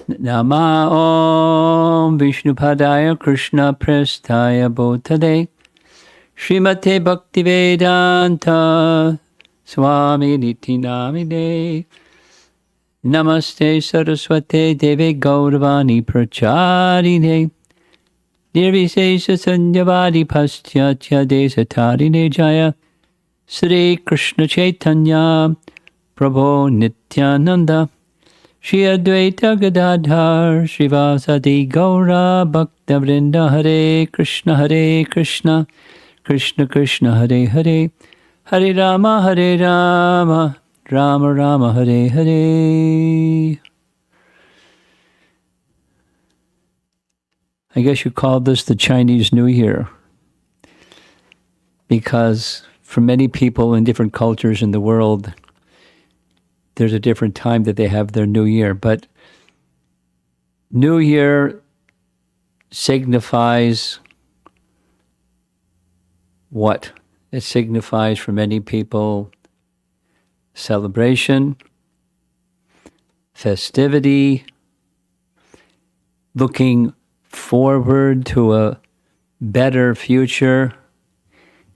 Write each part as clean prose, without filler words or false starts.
Nama Om Vishnupadaya Krishna Prestaya Bhutale Srimate Bhaktivedanta Swami Niti Namine Namaste Saraswate Deve Gauravani Pracharine Nirvisesha Sanyavadi Paschatya Desatarine Jaya Sri Krishna Chaitanya Prabhu Nityananda Shri Advaita Gadadhar Srivasadi Gaura Bhakta Vrinda Hare Krishna Krishna Krishna Hare Hare Hare Rama Rama Rama Hare Hare. I guess you call this the Chinese New Year, because for many people in different cultures in the world, there's a different time that they have their New Year. But New Year signifies what? It signifies for many people celebration, festivity, looking forward to a better future,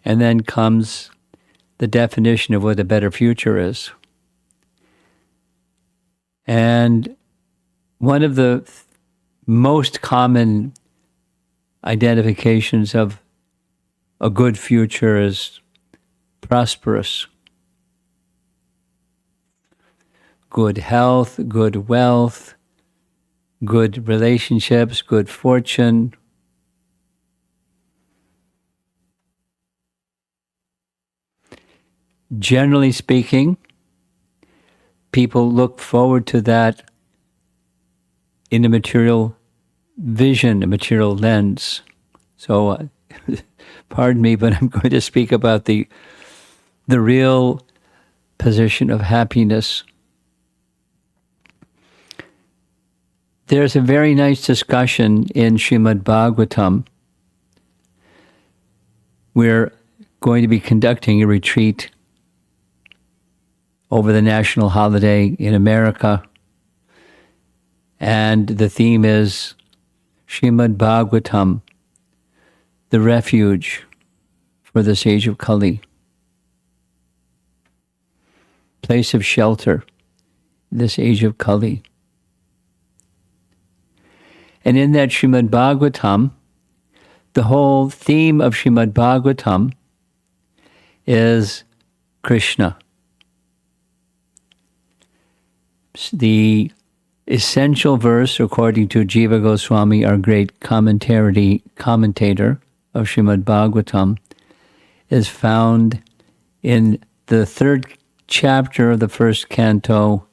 and then comes the definition of what a better future is. And one of the most common identifications of a good future is prosperous. Good health, good wealth, good relationships, good fortune. Generally speaking, people look forward to that in a material vision, a material lens. So, pardon me, but I'm going to speak about the real position of happiness. There's a very nice discussion in Srimad Bhagavatam. We're going to be conducting a retreat over the national holiday in America. And the theme is Srimad Bhagavatam, the refuge for this age of Kali. Place of shelter, this age of Kali. And in that Srimad Bhagavatam, the whole theme of Srimad Bhagavatam is Krishna. The essential verse, according to Jiva Goswami, our great commentator of Srimad Bhagavatam, is found in the third chapter of the first canto,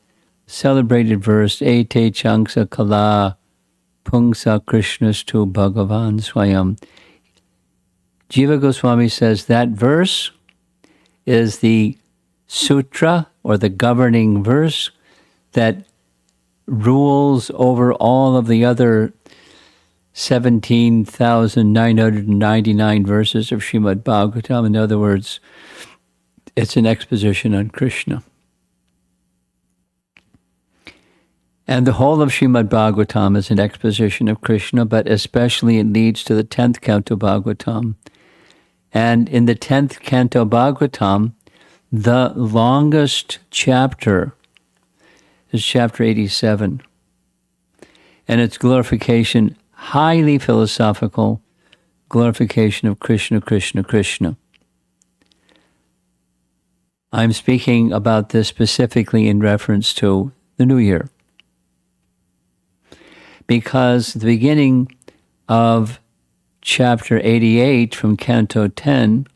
celebrated verse, Ete Changsa Kala Pungsa Krishnastu Bhagavan Swayam. Jiva Goswami says that verse is the sutra, or the governing verse, that rules over all of the other 17,999 verses of Srimad Bhagavatam. In other words, it's an exposition on Krishna. And the whole of Srimad Bhagavatam is an exposition of Krishna, but especially it leads to the 10th canto Bhagavatam. And in the 10th canto Bhagavatam, the longest chapter is chapter 87. And its glorification, highly philosophical glorification of Krishna, Krishna, Krishna. I'm speaking about this specifically in reference to the New Year, because the beginning of chapter 88 from Canto 10,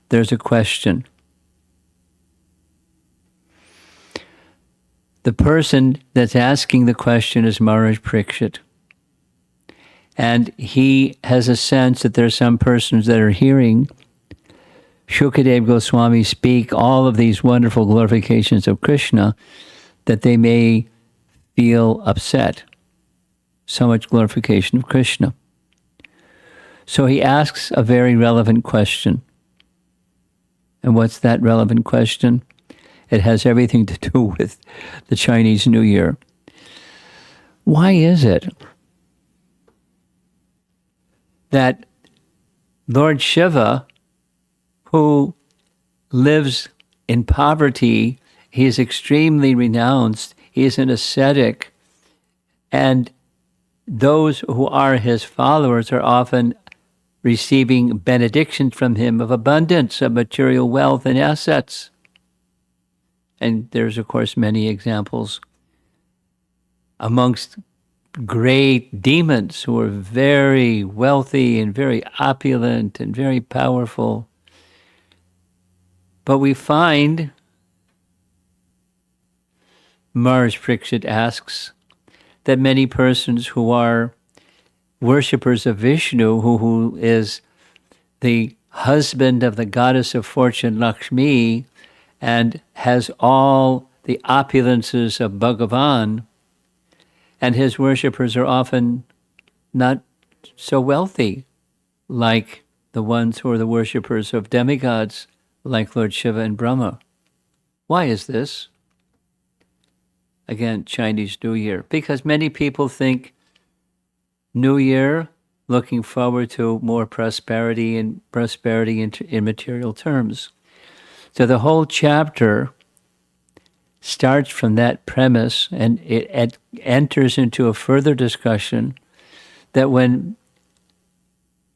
there's a question. The person that's asking the question is Maharaj Parikshit. And he has a sense that there are some persons that are hearing Shukadeva Goswami speak all of these wonderful glorifications of Krishna, that they may feel upset. So much glorification of Krishna. So he asks a very relevant question. And what's that relevant question? It has everything to do with the Chinese New Year. Why is it that Lord Shiva, who lives in poverty, he is extremely renounced, he is an ascetic, and those who are his followers are often receiving benedictions from him of abundance of material wealth and assets. And there's, of course, many examples amongst great demons who are very wealthy and very opulent and very powerful. But we find, Maharaj Pariksit asks, that many persons who are worshippers of Vishnu, who is the husband of the goddess of fortune Lakshmi and has all the opulences of Bhagavan, and his worshippers are often not so wealthy like the ones who are the worshippers of demigods like Lord Shiva and Brahma. Why is this? Again, Chinese New Year. Because many people think New Year, looking forward to more prosperity and prosperity in material terms. So the whole chapter starts from that premise, and it enters into a further discussion that when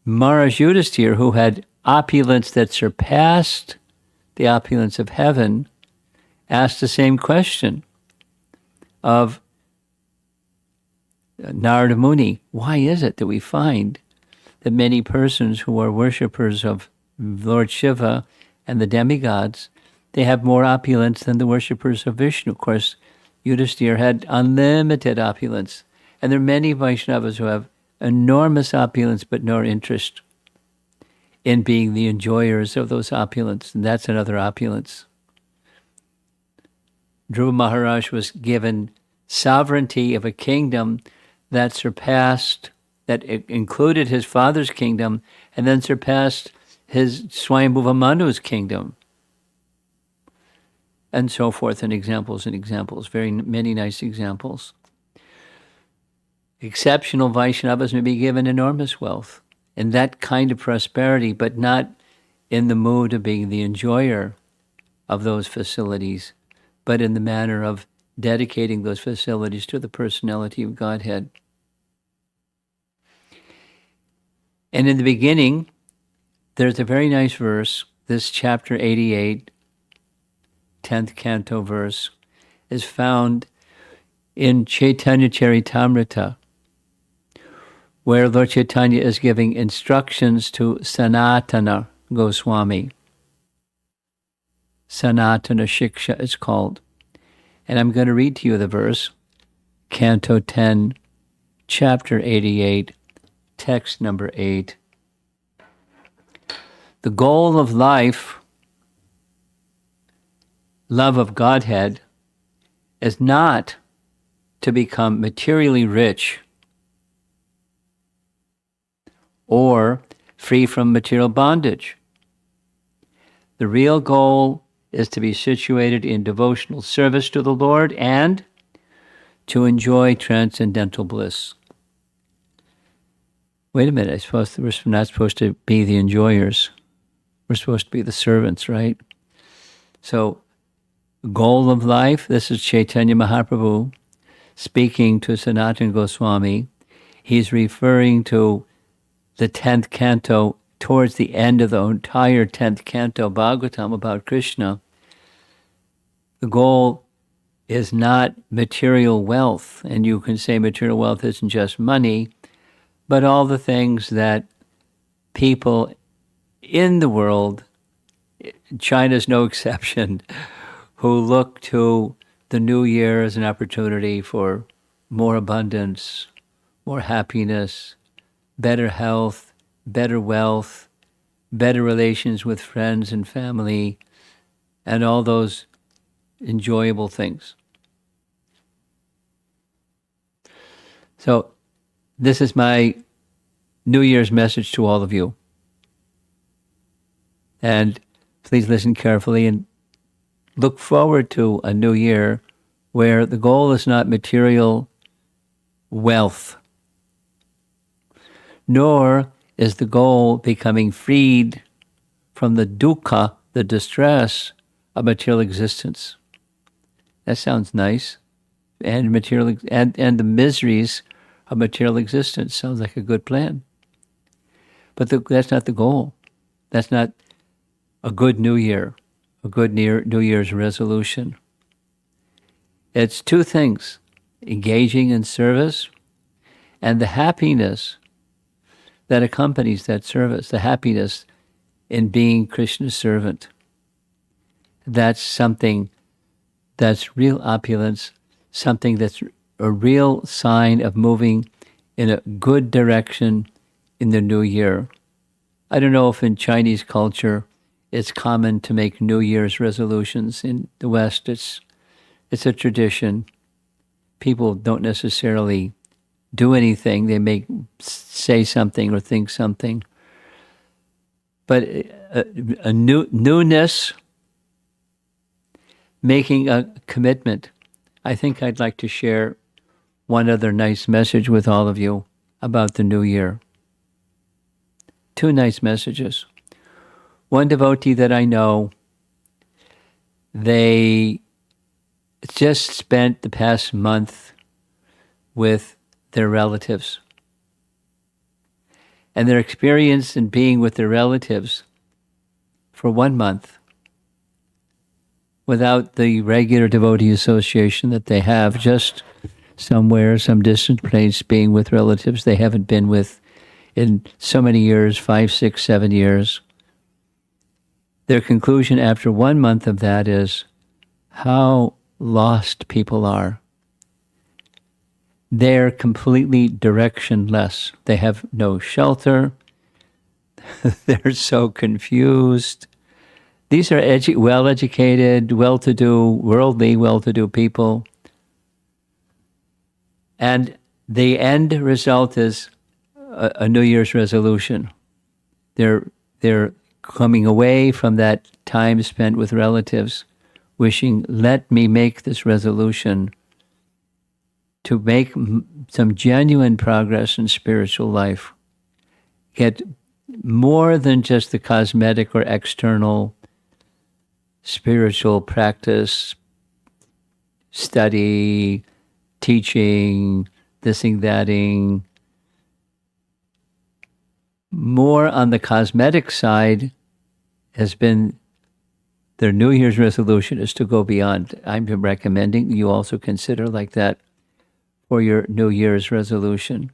Maharaj Yudhisthira, who had opulence that surpassed the opulence of heaven, asked the same question of Narada Muni, why is it that we find that many persons who are worshippers of Lord Shiva and the demigods, they have more opulence than the worshippers of Vishnu? Of course, Yudhisthira had unlimited opulence, and there are many Vaishnavas who have enormous opulence but no interest in being the enjoyers of those opulence, and that's another opulence. Dhruva Maharaj was given sovereignty of a kingdom that surpassed, that included his father's kingdom and then surpassed his Swayambhuva Manu's kingdom. And so forth, and examples, very many nice examples. Exceptional Vaishnavas may be given enormous wealth and that kind of prosperity, but not in the mood of being the enjoyer of those facilities, but in the manner of dedicating those facilities to the personality of Godhead. And in the beginning, there's a very nice verse. This chapter 88, 10th canto verse, is found in Chaitanya Charitamrita, where Lord Chaitanya is giving instructions to Sanatana Goswami. Sanatana Shiksha is called. And I'm going to read to you the verse, Canto 10, Chapter 88, text number 8. The goal of life, love of Godhead, is not to become materially rich or free from material bondage. The real goal is to be situated in devotional service to the Lord and to enjoy transcendental bliss. Wait a minute, we're not supposed to be the enjoyers. We're supposed to be the servants, right? So, goal of life, this is Chaitanya Mahaprabhu speaking to Sanatana Goswami. He's referring to the 10th canto, towards the end of the entire 10th canto Bhagavatam about Krishna. The goal is not material wealth, and you can say material wealth isn't just money, but all the things that people in the world, China's no exception, who look to the new year as an opportunity for more abundance, more happiness, better health, better wealth, better relations with friends and family, and all those enjoyable things. So this is my New Year's message to all of you. And please listen carefully and look forward to a new year where the goal is not material wealth, nor is the goal becoming freed from the dukkha, the distress of material existence. That sounds nice. And material and the miseries of material existence sounds like a good plan. But that's not the goal. That's not a good New Year, a good New Year's resolution. It's two things: engaging in service and the happiness that accompanies that service, the happiness in being Krishna's servant. That's something that's real opulence, something that's a real sign of moving in a good direction in the new year. I don't know if in Chinese culture it's common to make New Year's resolutions. In the West, it's a tradition. People don't necessarily do anything. They may say something or think something. But a newness, making a commitment. I think I'd like to share one other nice message with all of you about the new year. Two nice messages. One devotee that I know, they just spent the past month with their relatives. And their experience in being with their relatives for 1 month, without the regular devotee association that they have, just somewhere, some distant place, being with relatives they haven't been with in so many years, 5, 6, 7 years. Their conclusion after 1 month of that is how lost people are. They're completely directionless. They have no shelter. They're so confused. These are well-educated, well-to-do, worldly, well-to-do people. And the end result is a New Year's resolution. They're coming away from that time spent with relatives, wishing, let me make this resolution to make some genuine progress in spiritual life. Get more than just the cosmetic or external spiritual practice, study, teaching, thising, thating. More on the cosmetic side has been their New Year's resolution is to go beyond. I'm recommending you also consider like that for your New Year's resolution.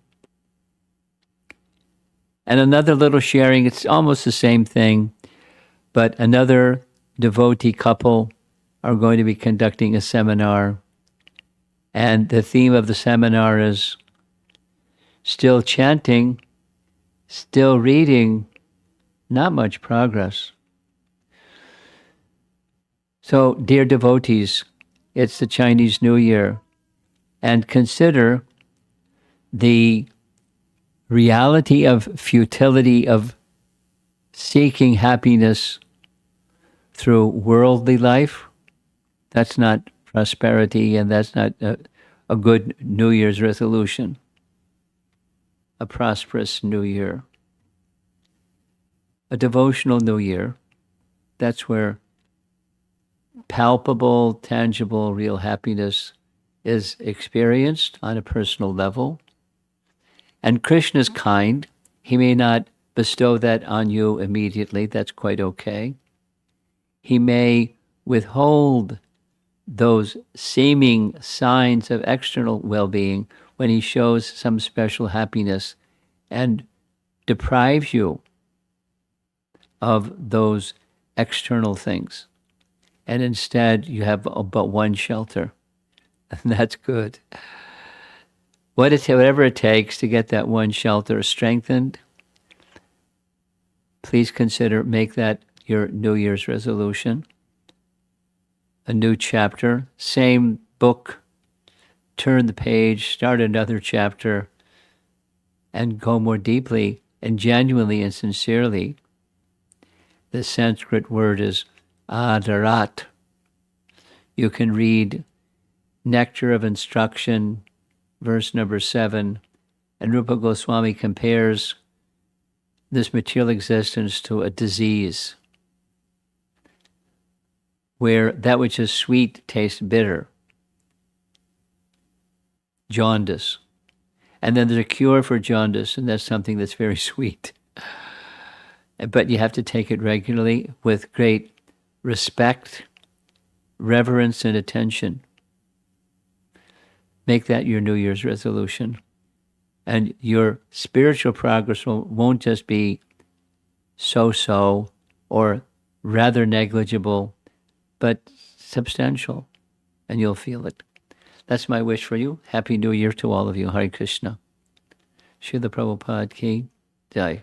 And another little sharing, it's almost the same thing, but another devotee couple are going to be conducting a seminar. And the theme of the seminar is still chanting, still reading, not much progress. So, dear devotees, it's the Chinese New Year, and consider the reality of futility of seeking happiness through worldly life. That's not prosperity, and that's not a good New Year's resolution. A prosperous New Year. A devotional New Year. That's where palpable, tangible, real happiness is experienced on a personal level. And Krishna is kind. He may not bestow that on you immediately. That's quite okay. He may withhold those seeming signs of external well-being when he shows some special happiness and deprives you of those external things. And instead, you have but one shelter. And that's good. Whatever it takes to get that one shelter strengthened, please consider, make that your New Year's resolution. A new chapter, same book, turn the page, start another chapter, and go more deeply and genuinely and sincerely. The Sanskrit word is adarat. You can read Nectar of Instruction verse number 7. And Rupa Goswami compares this material existence to a disease where that which is sweet tastes bitter, jaundice. And then there's a cure for jaundice, and that's something that's very sweet. But you have to take it regularly with great respect, reverence, and attention. Make that your New Year's resolution. And your spiritual progress won't just be so-so or rather negligible, but substantial, and you'll feel it. That's my wish for you. Happy New Year to all of you. Hare Krishna. Srila Prabhupada ki Jai.